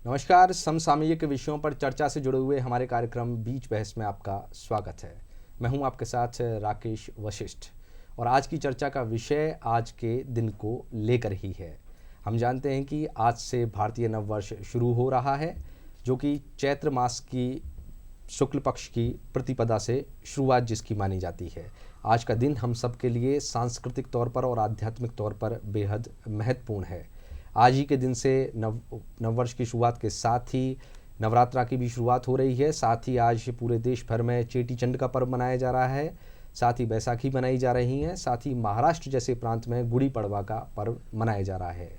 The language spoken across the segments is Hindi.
नमस्कार। समसामयिक विषयों पर चर्चा से जुड़े हुए हमारे कार्यक्रम बीच बहस में आपका स्वागत है। मैं हूं आपके साथ राकेश वशिष्ठ और आज की चर्चा का विषय आज के दिन को लेकर ही है। हम जानते हैं कि आज से भारतीय नववर्ष शुरू हो रहा है, जो कि चैत्र मास की शुक्ल पक्ष की प्रतिपदा से शुरुआत जिसकी मानी जाती है। आज का दिन हम सब के लिए सांस्कृतिक तौर पर और आध्यात्मिक तौर पर बेहद महत्वपूर्ण है। आज ही के दिन से नववर्ष की शुरुआत के साथ ही नवरात्रा की भी शुरुआत हो रही है। साथ ही आज पूरे देश भर में चेटी चंड का पर्व मनाया जा रहा है, साथ ही बैसाखी मनाई जा रही है, साथ ही महाराष्ट्र जैसे प्रांत में गुड़ी पड़वा का पर्व मनाया जा रहा है।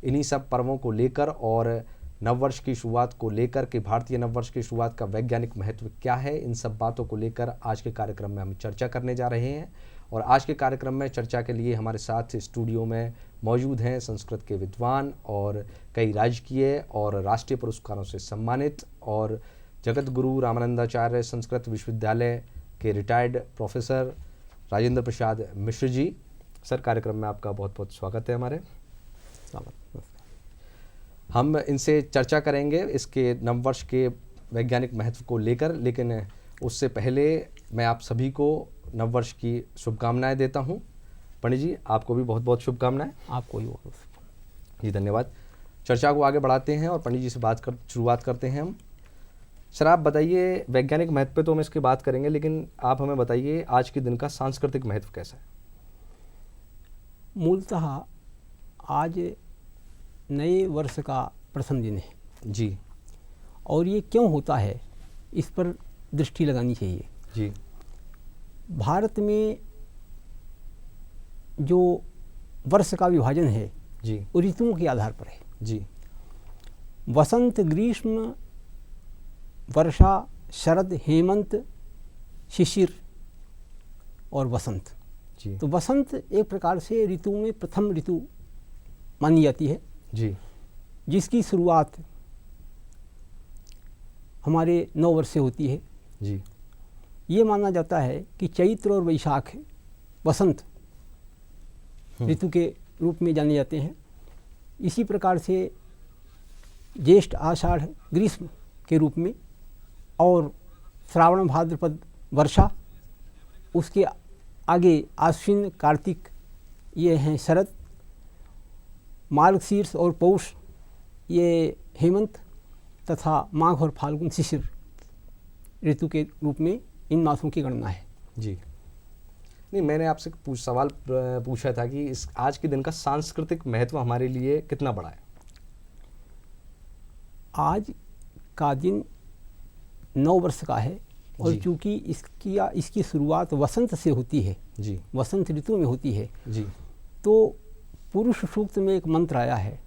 इन्हीं सब पर्वों को लेकर और नववर्ष की शुरुआत को लेकर के भारतीय नववर्ष की शुरुआत का वैज्ञानिक महत्व क्या है, इन सब बातों को लेकर आज के कार्यक्रम में हम चर्चा करने जा रहे हैं। और आज के कार्यक्रम में चर्चा के लिए हमारे साथ स्टूडियो में मौजूद हैं संस्कृत के विद्वान और कई राजकीय और राष्ट्रीय पुरस्कारों से सम्मानित और जगत गुरु रामानंदाचार्य संस्कृत विश्वविद्यालय के retired professor Rajendra Prasad Mishra ji. Sir, कार्यक्रम में आपका बहुत बहुत स्वागत है। हमारे हम इनसे चर्चा करेंगे इसके नववर्ष के वैज्ञानिक महत्व को लेकर, लेकिन उससे पहले मैं आप सभी को नववर्ष की शुभकामनाएं देता हूं। पंडित जी, आपको भी बहुत बहुत शुभकामनाएं। आपको भी जी धन्यवाद। चर्चा को आगे बढ़ाते हैं और पंडित जी से शुरुआत करते हैं हम। सर, आप बताइए, वैज्ञानिक महत्व पे तो हम इसकी बात करेंगे, लेकिन आप हमें बताइए आज के दिन का सांस्कृतिक महत्व कैसा है। मूलतः आज नए वर्ष का प्रथम दिन है जी, और ये क्यों होता है इस पर दृष्टि लगानी चाहिए। जी, भारत में जो वर्ष का विभाजन है जी, वो ऋतुओं के आधार पर है। जी, वसंत, ग्रीष्म, वर्षा, शरद, हेमंत, शिशिर और वसंत। जी, तो वसंत एक प्रकार से ऋतु में प्रथम ऋतु मानी जाती है, जी, जिसकी शुरुआत हमारे नव वर्ष से होती है। जी, ये माना जाता है कि चैत्र और वैशाख वसंत ऋतु के रूप में जाने जाते हैं। इसी प्रकार से ज्येष्ठ आषाढ़ ग्रीष्म के रूप में, और श्रावण भाद्रपद वर्षा, उसके आगे आश्विन कार्तिक ये हैं शरद, मार्गशीर्ष और पौष ये हेमंत, तथा माघ और फाल्गुन शिशिर ऋतु के रूप में इन मासों की गणना है। जी। नहीं, मैंने आपसे सवाल पूछा था कि इस आज के दिन का सांस्कृतिक महत्व हमारे लिए कितना बड़ा है। आज का दिन नव वर्ष का है और जी। चूंकि इसकी शुरुआत वसंत से होती है, जी, वसंत ऋतु में होती है, जी, तो पुरुष सूक्त में एक मंत्र आया है,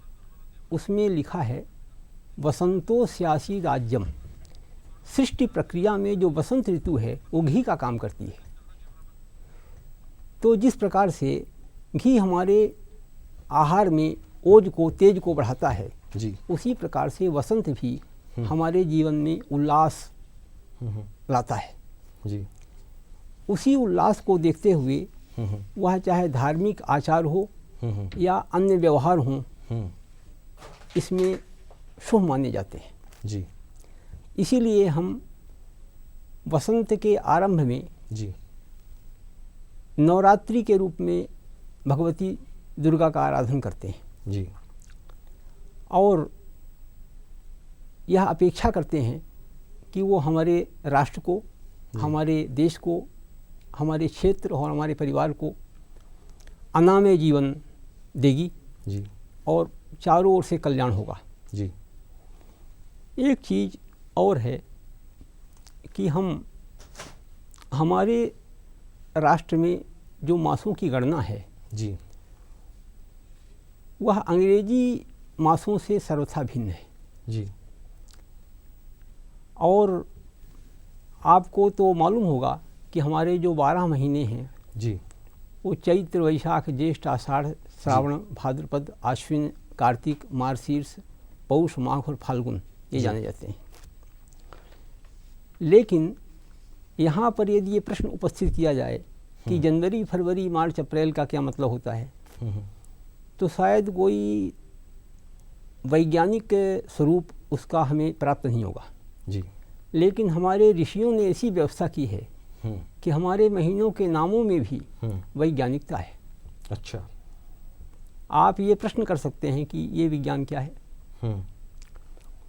उसमें लिखा है वसंतो स्यासी राज्यम। सृष्टि प्रक्रिया में जो वसंत ऋतु है वो घी का काम करती है। तो जिस प्रकार से घी हमारे आहार में ओज को, तेज को बढ़ाता है, जी, उसी प्रकार से वसंत भी हमारे जीवन में उल्लास लाता है। जी, उसी उल्लास को देखते हुए वह चाहे धार्मिक आचार हो या अन्य व्यवहार हो, इसमें शुभ माने जाते हैं। जी, इसीलिए हम वसंत के आरंभ में जी, नवरात्रि के रूप में भगवती दुर्गा का आराधन करते हैं, जी, और यह अपेक्षा करते हैं कि वो हमारे राष्ट्र को, हमारे देश को, हमारे क्षेत्र और हमारे परिवार को अनामय जीवन देगी जी, और चारों ओर से कल्याण होगा। जी, एक चीज़ और है कि हम हमारे राष्ट्र में जो मासों की गणना है, जी, वह अंग्रेजी मासों से सर्वथा भिन्न है। जी, और आपको तो मालूम होगा कि हमारे जो 12 महीने हैं, जी, वो चैत्र, वैशाख, ज्येष्ठ, आषाढ़, श्रावण, भाद्रपद, आश्विन, कार्तिक, मार्गशीर्ष, पौष, माघ और फाल्गुन ये जाने जाते हैं। लेकिन यहाँ पर यदि ये प्रश्न उपस्थित किया जाए कि जनवरी, फरवरी, मार्च, अप्रैल का क्या मतलब होता है, तो शायद कोई वैज्ञानिक स्वरूप उसका हमें प्राप्त नहीं होगा। जी। लेकिन हमारे ऋषियों ने ऐसी व्यवस्था की है कि हमारे महीनों के नामों में भी वैज्ञानिकता है। अच्छा। आप ये प्रश्न कर सकते हैं कि ये विज्ञान क्या है?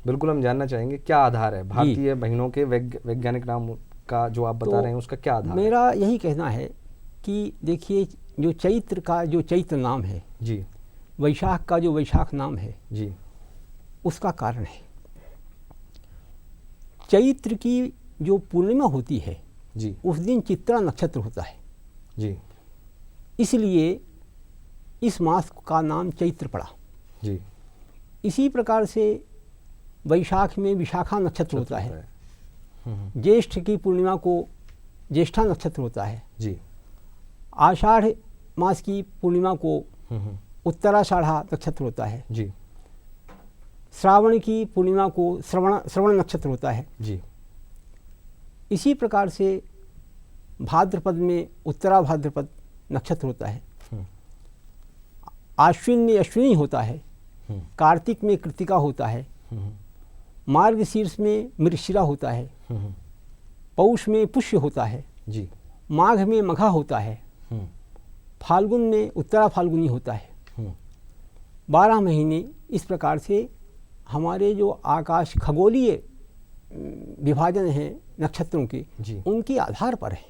बिल्कुल, हम जानना चाहेंगे क्या आधार है भारतीय महीनों के वैज्ञानिक नाम का जो आप बता रहे हैं, उसका क्या आधार मेरा यही कहना है कि देखिए, जो चैत्र का जो चैत्र नाम है जी, वैशाख का जो वैशाख नाम है जी, उसका कारण है चैत्र की जो पूर्णिमा होती है जी, उस दिन चित्रा नक्षत्र होता है जी, इसलिए इस मास का नाम चैत्र पड़ा। जी। इसी प्रकार से वैशाख में विशाखा नक्षत्र होता है, ज्येष्ठ की पूर्णिमा को ज्येष्ठा नक्षत्र होता है, जी। आषाढ़ मास की पूर्णिमा को उत्तराषाढ़ा नक्षत्र होता है, जी, श्रावण की पूर्णिमा को श्रवण नक्षत्र होता है। जी। इसी प्रकार से भाद्रपद में उत्तरा भाद्रपद नक्षत्र होता है, आश्विन में अश्विनी होता है, कार्तिक में कृतिका होता है, मार्गशीर्ष में मृगशिरा होता है, पौष में पुष्य होता है, जी, माघ में मघा होता है, फाल्गुन में उत्तरा फाल्गुनी होता है। 12 महीने इस प्रकार से हमारे जो आकाश खगोलीय विभाजन है नक्षत्रों के, उनके आधार पर है,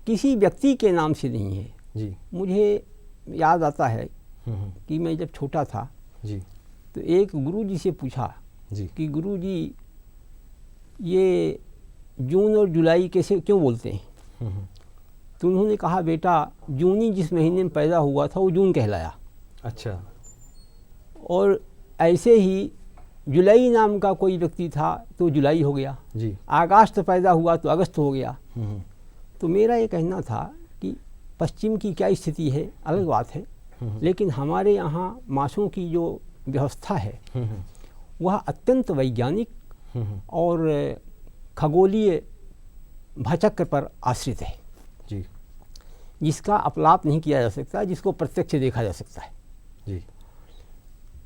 किसी व्यक्ति के नाम से नहीं है। जी। मुझे याद आता है कि मैं जब छोटा था जी, तो एक गुरुजी से पूछा जी, कि गुरुजी ये जून और जुलाई कैसे क्यों बोलते हैं? तो उन्होंने कहा, बेटा जूनी जिस महीने में पैदा हुआ था वो जून कहलाया। अच्छा। और ऐसे ही जुलाई नाम का कोई व्यक्ति था तो जुलाई हो गया, जी। अगस्त पैदा हुआ तो अगस्त हो गया। तो मेरा ये कहना था कि पश्चिम की क्या स्थिति है अलग बात है, लेकिन हमारे यहाँ मासों की जो व्यवस्था है वह अत्यंत वैज्ञानिक और खगोलीय भाचक्र पर आश्रित है, जी, जिसका अपलाप नहीं किया जा सकता, जिसको प्रत्यक्ष देखा जा सकता है। जी।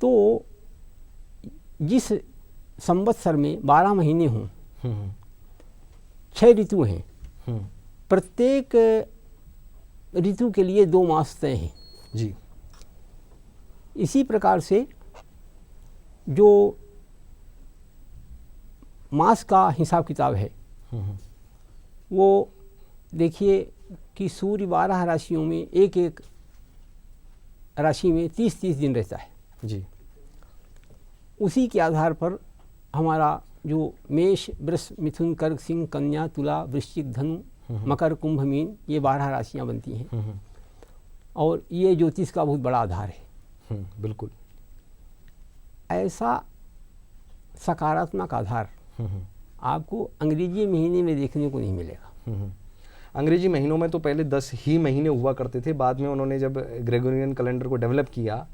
तो जिस संवत्सर में 12 महीने हों, 6 ऋतु हैं, प्रत्येक ऋतु के लिए 2 मास तय हैं। जी। इसी प्रकार से जो मास का हिसाब किताब है वो देखिए कि सूर्य 12 राशियों में एक एक राशि में 30-30 दिन रहता है। जी। उसी के आधार पर हमारा जो मेष, वृष, मिथुन, कर्क, सिंह, कन्या, तुला, वृश्चिक, धनु, मकर, कुंभ, मीन, ये 12 राशियां बनती हैं और ये ज्योतिष का बहुत बड़ा आधार है। बिल्कुल। ऐसा सकारात्मक आधार आपको अंग्रेजी महीने में देखने को नहीं मिलेगा। अंग्रेजी महीनों में तो पहले 10 ही महीने हुआ करते थे, बाद में उन्होंने जब ग्रेगोरियन कैलेंडर को डेवलप किया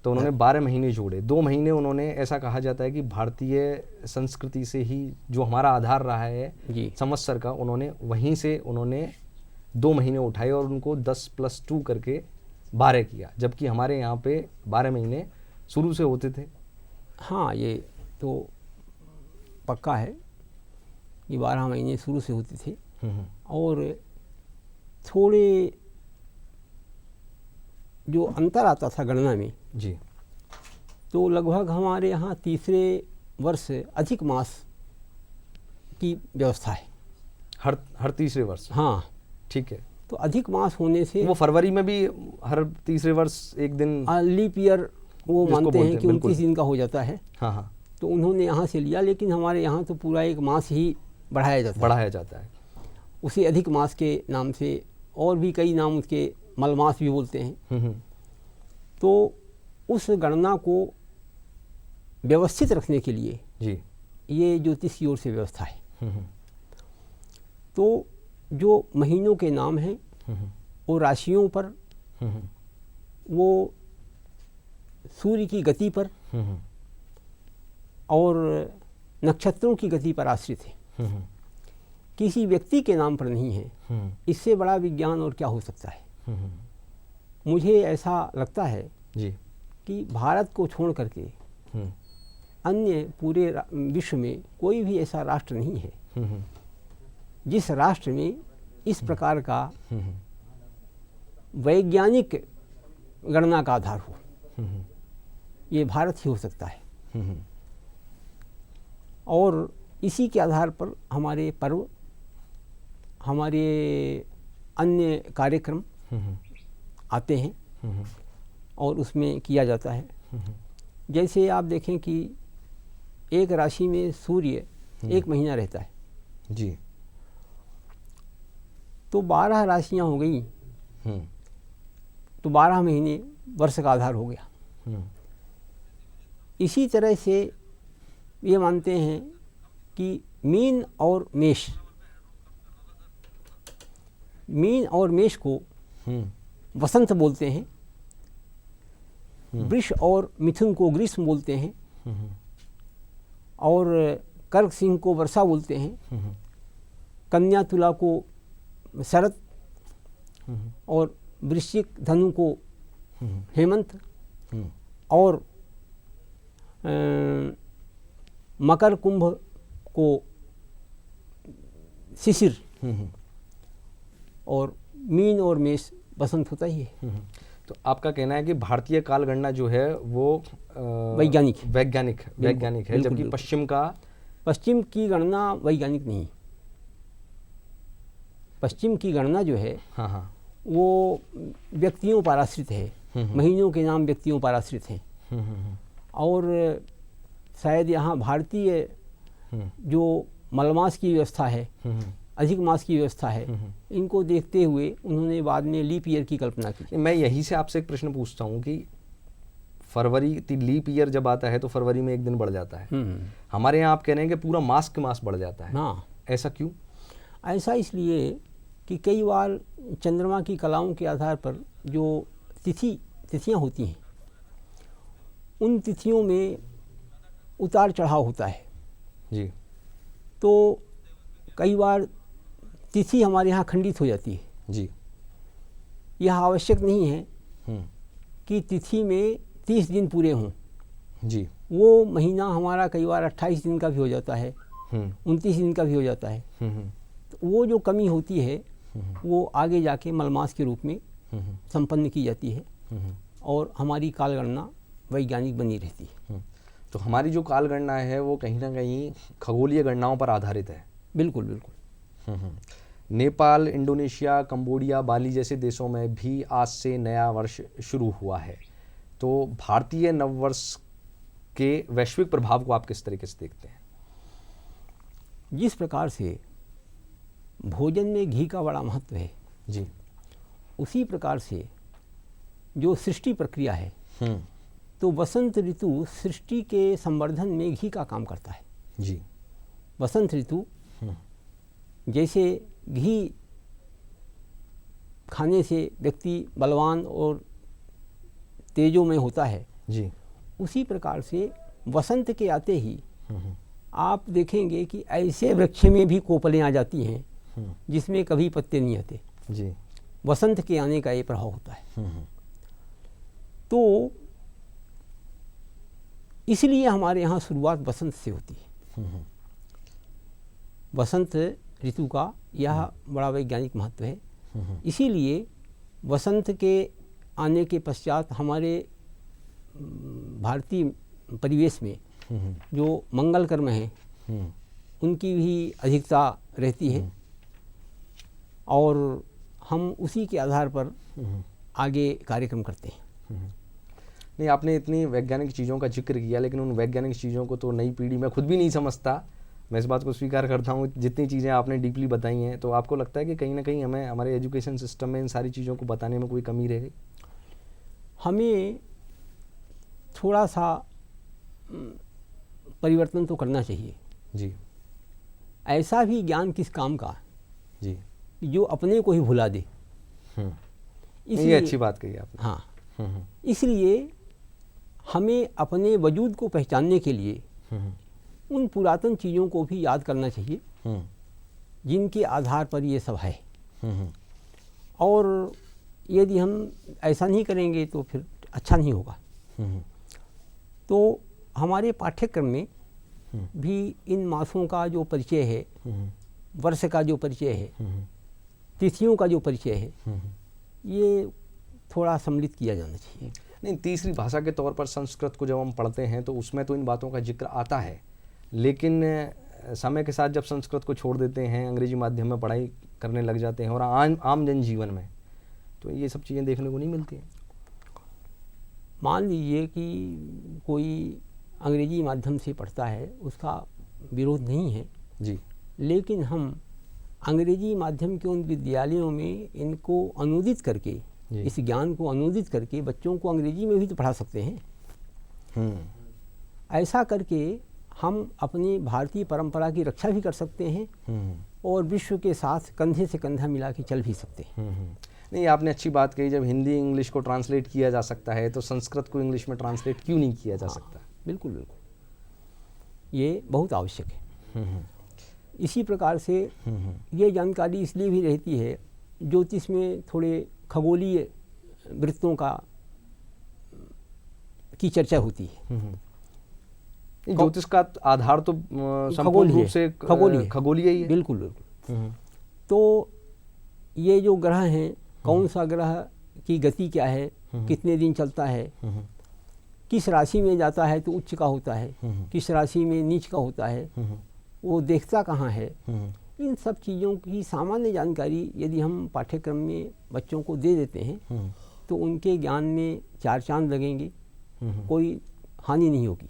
तो उन्होंने 12 महीने जोड़े। 2 महीने उन्होंने, ऐसा कहा जाता है कि भारतीय संस्कृति से ही जो हमारा आधार रहा है संवत्सर का, उन्होंने वहीं से उन्होंने 2 महीने उठाए और उनको 10+2 करके 12 किया, जबकि हमारे यहाँ पे 12 महीने शुरू से होते थे। हाँ, ये तो पक्का है कि 12 महीने शुरू से होते थे और थोड़े जो अंतर आता था गणना में जी, तो लगभग हमारे यहाँ तीसरे वर्ष अधिक मास की व्यवस्था है। हर तीसरे वर्ष? हाँ, ठीक है। तो अधिक मास होने से वो फरवरी में भी हर तीसरे वर्ष एक दिन लीप ईयर वो मानते हैं कि 29 दिन का हो जाता है। हाँ हाँ, तो उन्होंने यहाँ से लिया, लेकिन हमारे यहाँ तो पूरा एक मास ही बढ़ाया जाता है उसे अधिक मास के नाम से, और भी कई नाम उसके मलमास भी बोलते हैं। तो उस गणना को व्यवस्थित रखने के लिए जी, ये ज्योतिष की ओर से व्यवस्था है। तो जो महीनों के नाम हैं वो राशियों पर, वो सूर्य की गति पर और नक्षत्रों की गति पर आश्रित है, किसी व्यक्ति के नाम पर नहीं है। इससे बड़ा विज्ञान और क्या हो सकता है। मुझे ऐसा लगता है जी, कि भारत को छोड़ करके अन्य पूरे विश्व में कोई भी ऐसा राष्ट्र नहीं है जिस राष्ट्र में इस प्रकार का वैज्ञानिक गणना का आधार हो। ये भारत ही हो सकता है। और इसी के आधार पर हमारे पर्व, हमारे अन्य कार्यक्रम आते हैं और उसमें किया जाता है। जैसे आप देखें कि एक राशि में सूर्य एक महीना रहता है जी, तो 12 राशियां हो गई, तो 12 महीने वर्ष का आधार हो गया। इसी तरह से ये मानते हैं कि मीन और मेष को वसंत बोलते हैं, वृष और मिथुन को ग्रीष्म बोलते हैं, और कर्क सिंह को वर्षा बोलते हैं, कन्या तुला को शरद, और वृश्चिक धनु को हेमंत, और मकर कुंभ को शिशिर, और मीन और मेष बसंत होता ही है। तो आपका कहना है कि भारतीय कालगणना जो है वो वैज्ञानिक है, जबकि पश्चिम की गणना वैज्ञानिक नहीं। पश्चिम की गणना जो है वो व्यक्तियों पर आश्रित है, महीनों के नाम व्यक्तियों पर आश्रित हैं, और शायद यहाँ भारतीय जो मलमास की व्यवस्था है, अधिक मास की व्यवस्था है, इनको देखते हुए उन्होंने बाद में लीप ईयर की कल्पना की। मैं यहीं से आपसे एक प्रश्न पूछता हूँ कि फरवरी लीप ईयर जब आता है तो फरवरी में एक दिन बढ़ जाता है, हमारे यहाँ आप कह रहे हैं कि पूरा मास के मास बढ़ जाता है। हाँ, ऐसा क्यों? ऐसा इसलिए कि कई बार चंद्रमा की कलाओं के आधार पर जो तिथियाँ होती हैं, उन तिथियों में उतार चढ़ाव होता है जी। तो कई बार तिथि हमारे यहाँ खंडित हो जाती है जी। यह आवश्यक नहीं है कि तिथि में 30 दिन पूरे हों जी। वो महीना हमारा कई बार 28 दिन का भी हो जाता है, 29 दिन का भी हो जाता है। तो वो जो कमी होती है वो आगे जाके मलमास के रूप में संपन्न की जाती है, और हमारी कालगणना वैज्ञानिक बनी रहती है। तो हमारी जो कालगणना है वो कहीं ना कहीं खगोलीय गणनाओं पर आधारित है। बिल्कुल बिल्कुल। नेपाल, इंडोनेशिया, कंबोडिया, बाली जैसे देशों में भी आज से नया वर्ष शुरू हुआ है। तो भारतीय नववर्ष के वैश्विक प्रभाव को आप किस तरीके से देखते हैं? जिस प्रकार से भोजन में घी का बड़ा महत्व है जी, उसी प्रकार से जो सृष्टि प्रक्रिया है, तो वसंत ऋतु सृष्टि के संवर्धन में घी का काम करता है जी। वसंत ऋतु जैसे घी खाने से व्यक्ति बलवान और तेजोमय होता है जी, उसी प्रकार से वसंत के आते ही आप देखेंगे कि ऐसे वृक्ष में भी कोपलें आ जाती हैं जिसमें कभी पत्ते नहीं आते जी। वसंत के आने का ये प्रभाव होता है। तो इसलिए हमारे यहाँ शुरुआत बसंत से होती है। वसंत ऋतु का यह बड़ा वैज्ञानिक महत्व है। इसीलिए वसंत के आने के पश्चात हमारे भारतीय परिवेश में जो मंगल कर्म हैं उनकी भी अधिकता रहती है, और हम उसी के आधार पर आगे कार्यक्रम करते हैं। नहीं, आपने इतनी वैज्ञानिक चीज़ों का जिक्र किया, लेकिन उन वैज्ञानिक चीज़ों को तो नई पीढ़ी में खुद भी नहीं समझता। मैं इस बात को स्वीकार करता हूँ। जितनी चीज़ें आपने डीपली बताई हैं, तो आपको लगता है कि कहीं ना कहीं हमें हमारे एजुकेशन सिस्टम में इन सारी चीज़ों को बताने में कोई कमी रह गई? हमें थोड़ा सा परिवर्तन तो करना चाहिए जी। ऐसा भी ज्ञान किस काम का जी, जो अपने को ही भुला दे। ये अच्छी बात कही आपने। हाँ, इसलिए हमें अपने वजूद को पहचानने के लिए उन पुरातन चीज़ों को भी याद करना चाहिए जिनके आधार पर ये सब है। और यदि हम ऐसा नहीं करेंगे तो फिर अच्छा नहीं होगा। तो हमारे पाठ्यक्रम में भी इन मासों का जो परिचय है, वर्ष का जो परिचय है, तिथियों का जो परिचय है, ये थोड़ा सम्मिलित किया जाना चाहिए। नहीं, तीसरी भाषा के तौर पर संस्कृत को जब हम पढ़ते हैं तो उसमें तो इन बातों का जिक्र आता है, लेकिन समय के साथ जब संस्कृत को छोड़ देते हैं, अंग्रेजी माध्यम में पढ़ाई करने लग जाते हैं और आम जनजीवन में तो ये सब चीज़ें देखने को नहीं मिलती हैं। मान लीजिए कि कोई अंग्रेजी माध्यम से पढ़ता है, उसका विरोध नहीं है जी, लेकिन हम अंग्रेजी माध्यम के उन विद्यालयों में इनको अनुदित करके, इस ज्ञान को अनुदित करके बच्चों को अंग्रेजी में भी तो पढ़ा सकते हैं। ऐसा करके हम अपनी भारतीय परंपरा की रक्षा भी कर सकते हैं और विश्व के साथ कंधे से कंधा मिला के चल भी सकते हैं। नहीं, आपने अच्छी बात कही, जब हिंदी इंग्लिश को ट्रांसलेट किया जा सकता है तो संस्कृत को इंग्लिश में ट्रांसलेट क्यों नहीं किया जा सकता? बिल्कुल बिल्कुल, ये बहुत आवश्यक है। इसी प्रकार से ये जानकारी इसलिए भी रहती है, ज्योतिष में थोड़े खगोलीय वृत्तों की चर्चा होती है। ज्योतिष का आधार तो संपूर्ण रूप से खगोलीय ही है। बिल्कुल बिल्कुल। तो ये जो ग्रह हैं, कौन सा ग्रह की गति क्या है, कितने दिन चलता है, किस राशि में जाता है तो उच्च का होता है, किस राशि में नीच का होता है, वो देखता कहाँ है, इन सब चीज़ों की सामान्य जानकारी यदि हम पाठ्यक्रम में बच्चों को दे देते हैं तो उनके ज्ञान में चार चांद लगेंगे, कोई हानि नहीं होगी।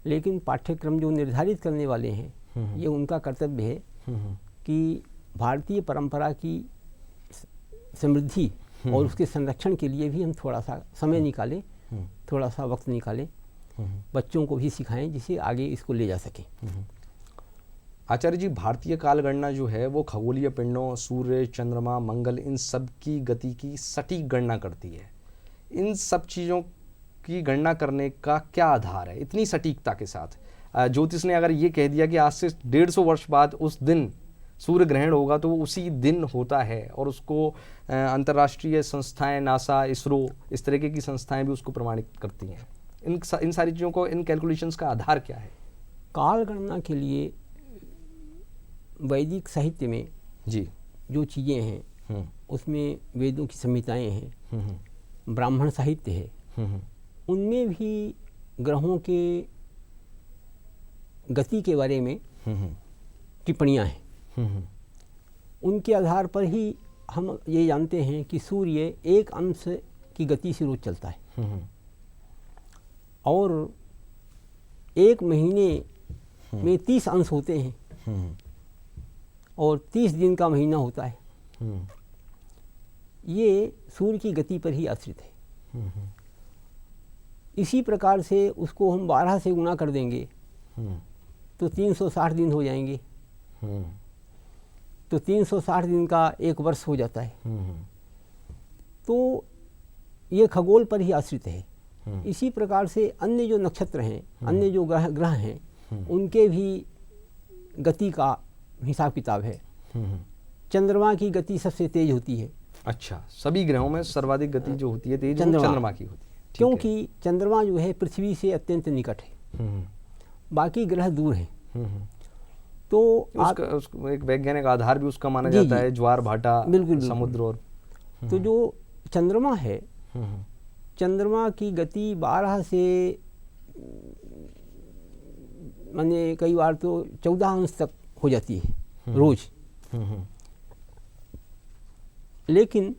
लेकिन पाठ्यक्रम जो निर्धारित करने वाले हैं, ये उनका कर्तव्य है कि भारतीय परंपरा की समृद्धि और उसके संरक्षण के लिए भी हम थोड़ा सा समय निकालें, थोड़ा सा वक्त निकालें, बच्चों को भी सिखाएं जिससे आगे इसको ले जा सकें। आचार्य जी, भारतीय कालगणना जो है वो खगोलीय पिंडों, सूर्य, चंद्रमा, मंगल, इन सब की गति की सटीक गणना करती है। इन सब चीज़ों की गणना करने का क्या आधार है इतनी सटीकता के साथ? ज्योतिष ने अगर ये कह दिया कि आज से 150 वर्ष बाद उस दिन सूर्य ग्रहण होगा तो वो उसी दिन होता है, और उसको अंतर्राष्ट्रीय संस्थाएं, नासा, इसरो, इस तरीके की संस्थाएं भी उसको प्रमाणित करती हैं। इन सारी चीज़ों को, इन कैलकुलेशंस का आधार क्या है? काल गणना के लिए वैदिक साहित्य में जी जो चीज़ें हैं उसमें वेदों की संहिताएं हैं, ब्राह्मण साहित्य है, उनमें भी ग्रहों के गति के बारे में टिप्पणियां हैं। उनके आधार पर ही हम ये जानते हैं कि सूर्य एक अंश की गति से रोज चलता है और एक महीने में 30 अंश होते हैं और 30 दिन का महीना होता है। ये सूर्य की गति पर ही आश्रित है। इसी प्रकार से उसको हम 12 से गुणा कर देंगे तो 360 दिन हो जाएंगे, तो 360 दिन का एक वर्ष हो जाता है। तो ये खगोल पर ही आश्रित है। इसी प्रकार से अन्य जो नक्षत्र हैं, अन्य जो ग्रह हैं, उनके भी गति का हिसाब किताब है। चंद्रमा की गति सबसे तेज होती है। अच्छा, सभी ग्रहों में सर्वाधिक गति जो होती है तेज चंद्रमा की होती है, क्योंकि चंद्रमा जो है पृथ्वी से अत्यंत निकट है, बाकी ग्रह दूर हैं। तो उसका एक वैज्ञानिक आधार भी उसका माना जाता है, ज्वार भाटा, समुद्र। और तो जो चंद्रमा है, चंद्रमा की गति 12 से माने कई बार तो 14 अंश तक हो जाती है रोज। लेकिन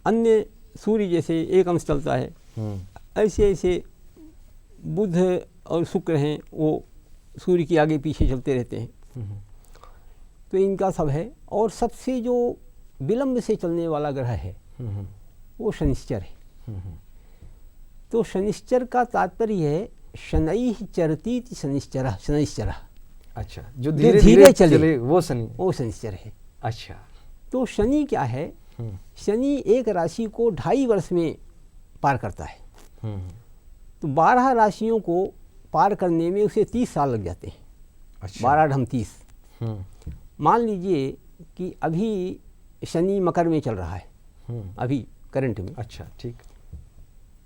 अन्य सूर्य जैसे एक अंश चलता है, ऐसे ऐसे बुध और शुक्र हैं, वो सूर्य के आगे पीछे चलते रहते हैं। तो इनका सब है। और सबसे जो विलंब से चलने वाला ग्रह है वो शनिश्चर है। तो शनिश्चर का तात्पर्य है शनैः चरति शनिश्चरः, शनिश्चरः। अच्छा, जो धीरे धीरे चले वो शनिश्चर है। अच्छा, तो शनि क्या है? शनि एक राशि को 2.5 वर्ष में पार करता है। तो 12 राशियों को पार करने में उसे 30 साल लग जाते हैं। अच्छा। 12 ढम 30। मान लीजिए कि अभी शनि मकर में चल रहा है, अभी करंट में। अच्छा, ठीक।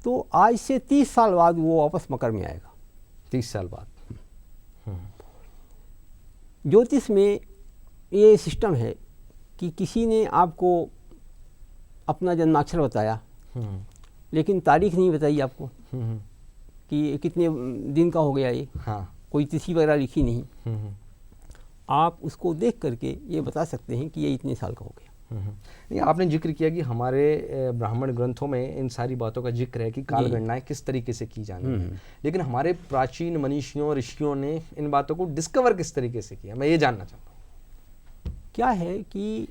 तो आज से 30 साल बाद वो वापस मकर में आएगा। 30 साल बाद। ज्योतिष में ये सिस्टम है कि किसी ने आपको अपना जन्माक्षर बताया, लेकिन तारीख नहीं बताई आपको कि कितने दिन का हो गया ये। हाँ। कोई तिथि वगैरह लिखी नहीं। आप उसको देख करके ये बता सकते हैं कि ये इतने साल का हो गया। नहीं, आपने जिक्र किया कि हमारे ब्राह्मण ग्रंथों में इन सारी बातों का जिक्र है कि काल गणनाएं किस तरीके से की जानी है, लेकिन हमारे प्राचीन मनीषियों ऋषियों ने इन बातों को डिस्कवर किस तरीके से किया, मैं ये जानना चाहता हूँ। क्या है कि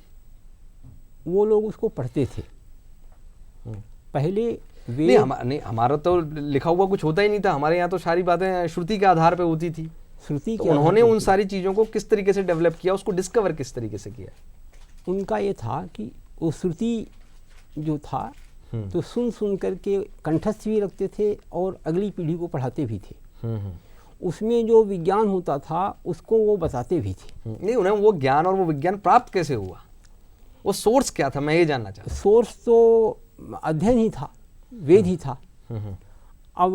वो लोग उसको पढ़ते थे पहले। नहीं, हमारा तो लिखा हुआ कुछ होता ही नहीं था, हमारे यहाँ तो सारी बातें श्रुति के आधार पे होती थी। श्रुति तो उन्होंने उन सारी चीज़ों को किस तरीके से डेवलप किया, उसको डिस्कवर किस तरीके से किया? उनका ये था कि वो श्रुति जो था तो सुन सुन करके कंठस्थ भी रखते थे और अगली पीढ़ी को पढ़ाते भी थे। उसमें जो विज्ञान होता था उसको वो बताते भी थे। नहीं, उन्हें वो ज्ञान और वो विज्ञान प्राप्त कैसे हुआ, वो सोर्स क्या था, मैं ये जानना चाहता हूँ। सोर्स तो अध्ययन ही था, वेद ही था। अब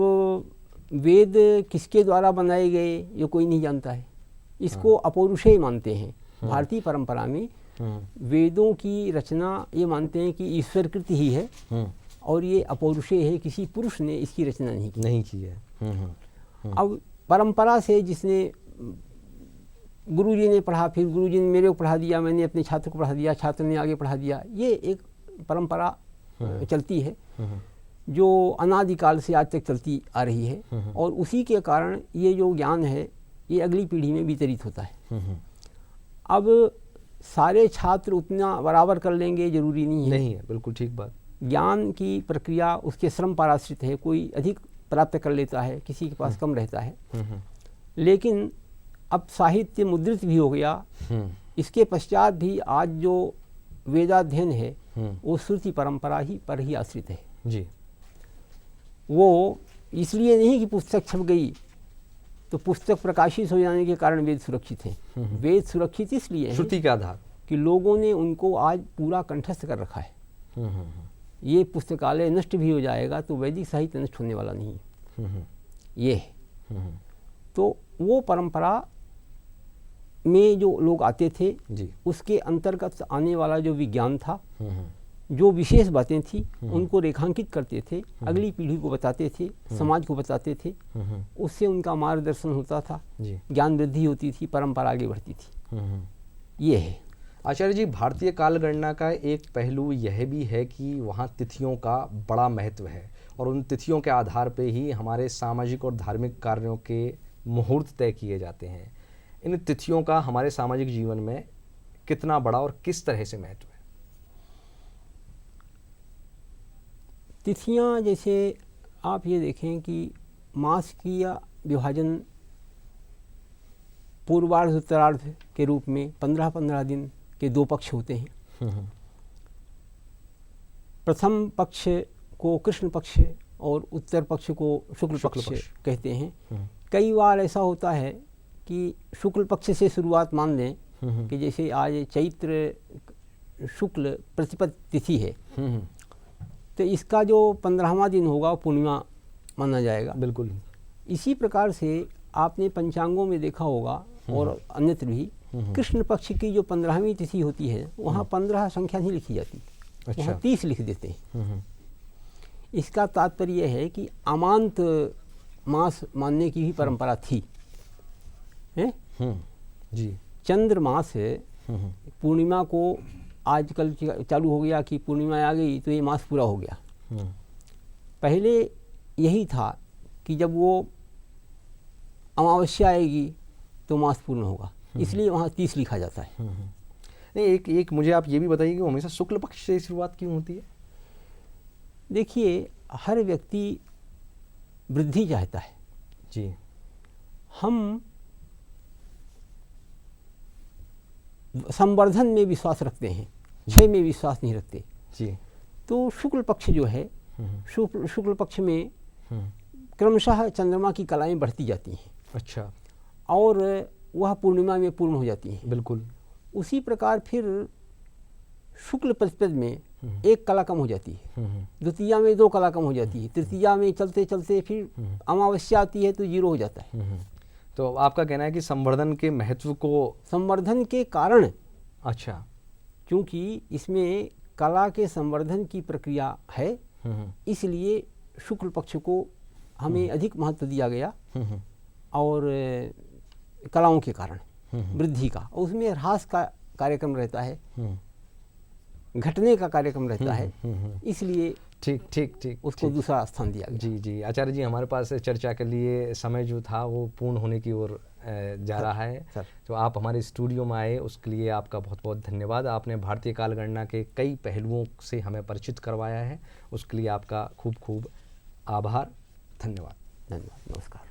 वेद किसके द्वारा बनाए गए ये कोई नहीं जानता है, इसको अपौरुषेय मानते हैं। भारतीय परंपरा में वेदों की रचना ये मानते हैं कि ईश्वर कृति ही है और ये अपौरुषेय है, किसी पुरुष ने इसकी रचना नहीं की है। अब परंपरा से जिसने गुरुजी ने पढ़ा, फिर गुरुजी ने मेरे को पढ़ा दिया, मैंने अपने छात्र को पढ़ा दिया, छात्र ने आगे पढ़ा दिया, ये एक परंपरा चलती है जो अनादिकाल से आज तक चलती आ रही है। और उसी के कारण ये जो ज्ञान है ये अगली पीढ़ी में वितरित होता है। अब सारे छात्र उतना बराबर कर लेंगे जरूरी नहीं है। बिल्कुल ठीक बात। ज्ञान की प्रक्रिया उसके श्रम पर आश्रित है, कोई अधिक प्राप्त कर लेता है, किसी के पास कम रहता है। लेकिन अब साहित्य मुद्रित भी हो गया, इसके पश्चात भी आज जो वेदाध्ययन है वो श्रुति परंपरा ही पर ही आश्रित है जी। वो इसलिए नहीं कि पुस्तक छप गई तो पुस्तक प्रकाशित हो जाने के कारण वेद सुरक्षित हैं। वेद सुरक्षित इसलिए श्रुति के आधार कि लोगों ने उनको आज पूरा कंठस्थ कर रखा है। ये पुस्तकालय नष्ट भी हो जाएगा तो वैदिक साहित्य नष्ट होने वाला नहीं है, ये है। तो वो परंपरा में जो लोग आते थे जी। उसके अंतर्गत आने वाला जो विज्ञान था, जो विशेष बातें थी उनको रेखांकित करते थे, अगली पीढ़ी को बताते थे, समाज को बताते थे, उससे उनका मार्गदर्शन होता था, ज्ञान वृद्धि होती थी, परंपरा आगे बढ़ती थी। ये है आचार्य जी। भारतीय काल गणना का एक पहलू यह भी है कि वहाँ तिथियों का बड़ा महत्व है और उन तिथियों के आधार पर ही हमारे सामाजिक और धार्मिक कार्यों के मुहूर्त तय किए जाते हैं। इन तिथियों का हमारे सामाजिक जीवन में कितना बड़ा और किस तरह से महत्व है? तिथियां जैसे आप ये देखें कि मास की या विभाजन पूर्वार्ध उत्तरार्ध के रूप में 15-15 दिन के 2 पक्ष होते हैं। प्रथम पक्ष को कृष्ण पक्ष और उत्तर पक्ष को शुक्ल पक्ष कहते हैं। कई बार ऐसा होता है कि शुक्ल पक्ष से शुरुआत मान लें कि जैसे आज चैत्र शुक्ल प्रतिपद तिथि है तो इसका जो 15वां दिन होगा वो पूर्णिमा माना जाएगा। बिल्कुल। इसी प्रकार से आपने पंचांगों में देखा होगा और अन्यत्र भी कृष्ण पक्ष की जो 15वीं तिथि होती है वहाँ 15 संख्या नहीं लिखी जाती, वहाँ 30 लिख देते हैं। इसका तात्पर्य यह है कि अमांत मास मानने की भी परंपरा थी है? जी। चंद्र मास पूर्णिमा को आजकल चालू हो गया कि पूर्णिमा आ गई तो ये मास पूरा हो गया। पहले यही था कि जब वो अमावस्या आएगी तो मास पूर्ण होगा, इसलिए वहाँ 30 लिखा जाता है। नहीं, एक मुझे आप ये भी बताइए कि हमेशा शुक्ल पक्ष से शुरुआत क्यों होती है? देखिए, हर व्यक्ति वृद्धि चाहता है जी। हम संवर्धन में विश्वास रखते हैं, क्षय में विश्वास नहीं रखते जी। तो शुक्ल पक्ष जो है, शुक्ल पक्ष में क्रमशः चंद्रमा की कलाएं बढ़ती जाती हैं। अच्छा। और वह पूर्णिमा में पूर्ण हो जाती हैं। बिल्कुल। उसी प्रकार फिर शुक्ल प्रतिपद में एक कला कम हो जाती है, द्वितीया में 2 कला कम हो जाती है, तृतीया में चलते चलते फिर अमावस्या आती है तो 0 हो जाता है। तो आपका कहना है कि संवर्धन के महत्व को, संवर्धन के कारण, अच्छा, क्योंकि इसमें कला के संवर्धन की प्रक्रिया है, इसलिए शुक्ल पक्ष को हमें अधिक महत्व दिया गया, और कलाओं के कारण वृद्धि का, और उसमें ह्रास का कार्यक्रम रहता है, घटने का कार्यक्रम रहता है, इसलिए ठीक ठीक ठीक उसको दूसरा स्थान दिया गया। जी जी आचार्य जी, हमारे पास चर्चा के लिए समय जो था वो पूर्ण होने की ओर जा रहा है। तो आप हमारे स्टूडियो में आए, उसके लिए आपका बहुत बहुत धन्यवाद। आपने भारतीय कालगणना के कई पहलुओं से हमें परिचित करवाया है, उसके लिए आपका खूब खूब आभार। धन्यवाद। धन्यवाद, नमस्कार।